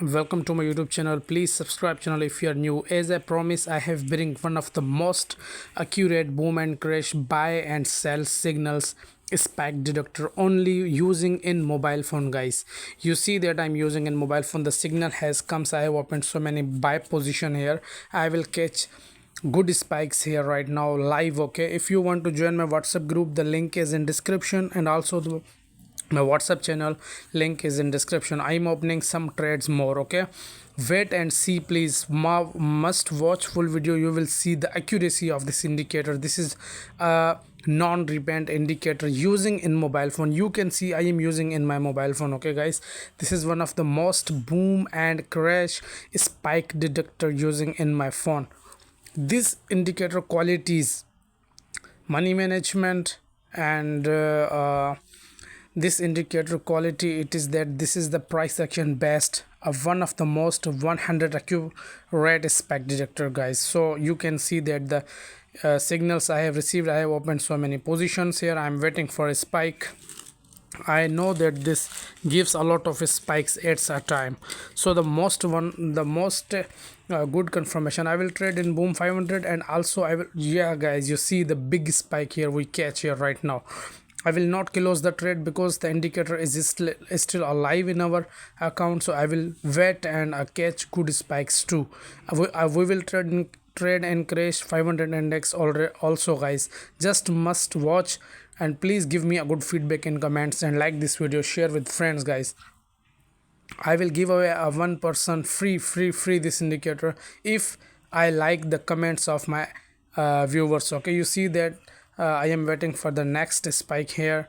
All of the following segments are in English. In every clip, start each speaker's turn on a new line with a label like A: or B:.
A: Welcome to my YouTube channel. Please subscribe channel if you are new. As I promised, I have bring one of the most accurate boom and crash buy and sell signals spike detector only using in mobile phone, guys. You see that I'm using in mobile phone. The signal has comes. I have opened so many buy position here. I will catch good spikes here right now live. Okay, if you want to join my WhatsApp group, the link is in description, and also my WhatsApp channel link is in description. I'm opening some trades more. Okay, wait and see, please. Must watch full video. You will see the accuracy of this indicator. This is a non-repent indicator using in mobile phone. You can see I am using in my mobile phone. Okay guys, this is one of the most boom and crash spike detector using in my phone. This indicator qualities, money management, and this indicator quality, it is that this is the price action based of one of the most 100 accurate spike detector, guys. So you can see that the signals I have received, I have opened so many positions here. I'm waiting for a spike. I know that this gives a lot of spikes at a time. So the most good confirmation, I will trade in boom 500, and also I will, yeah guys, you see the big spike here we catch here right now. I will not close the trade because the indicator is still alive in our account. So I will wait and catch good spikes too. We will trade and crash 500 index already also, guys. Just must watch, and please give me a good feedback in comments and like this video, share with friends, guys. I will give away a one person free this indicator if I like the comments of my viewers. Okay, you see that I am waiting for the next spike here.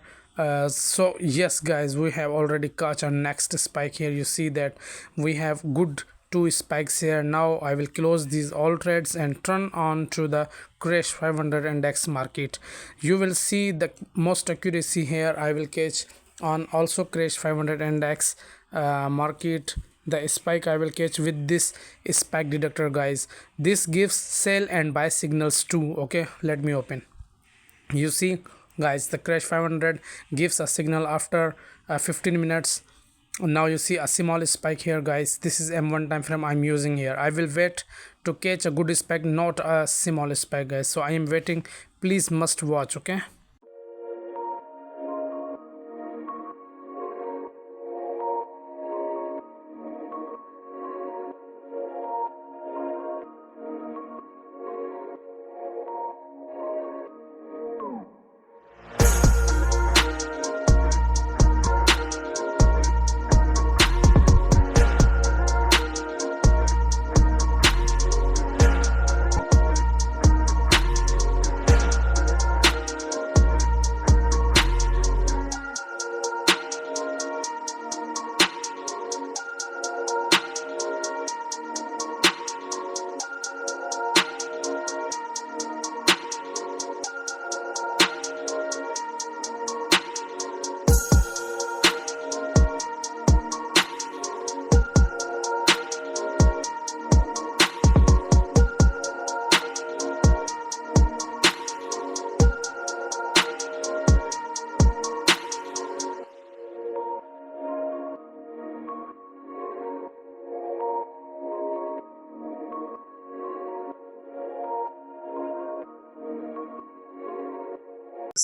A: So yes guys, we have already caught our next spike here. You see that we have good two spikes here. Now I will close these all trades and turn on to the crash 500 index market. You will see the most accuracy here. I will catch on also crash 500 index market. The spike I will catch with this spike detector, guys. This gives sell and buy signals too. Okay, let me open. You see guys, the crash 500 gives a signal after 15 minutes. Now you see a small spike here, guys. This is M1 time frame I'm using here. I will wait to catch a good spike, not a small spike, guys. So I am waiting. Please must watch. Okay,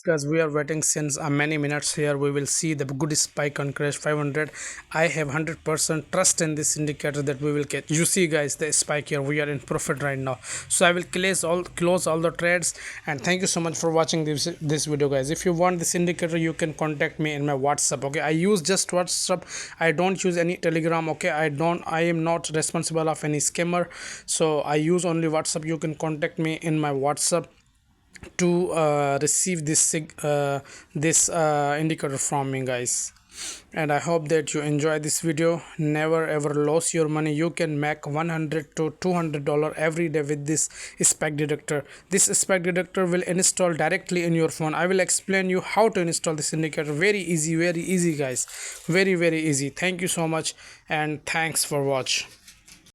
A: guys, we are waiting since many minutes here. We will see the good spike on crash 500. I have 100% trust in this indicator that we will get. You see guys, the spike here, we are in profit right now. So I will close all the trades, and thank you so much for watching this video, guys. If you want this indicator, you can contact me in my WhatsApp. Okay, I use just WhatsApp. I don't use any Telegram. Okay, I am not responsible of any scammer, so I use only WhatsApp. You can contact me in my WhatsApp to receive this indicator from me, guys. And I hope that you enjoy this video. Never ever lose your money. You can make $100 to $200 every day with this spike detector. This spike detector will install directly in your phone. I will explain you how to install this indicator. Very easy guys, very easy. Thank you so much, and thanks for watch.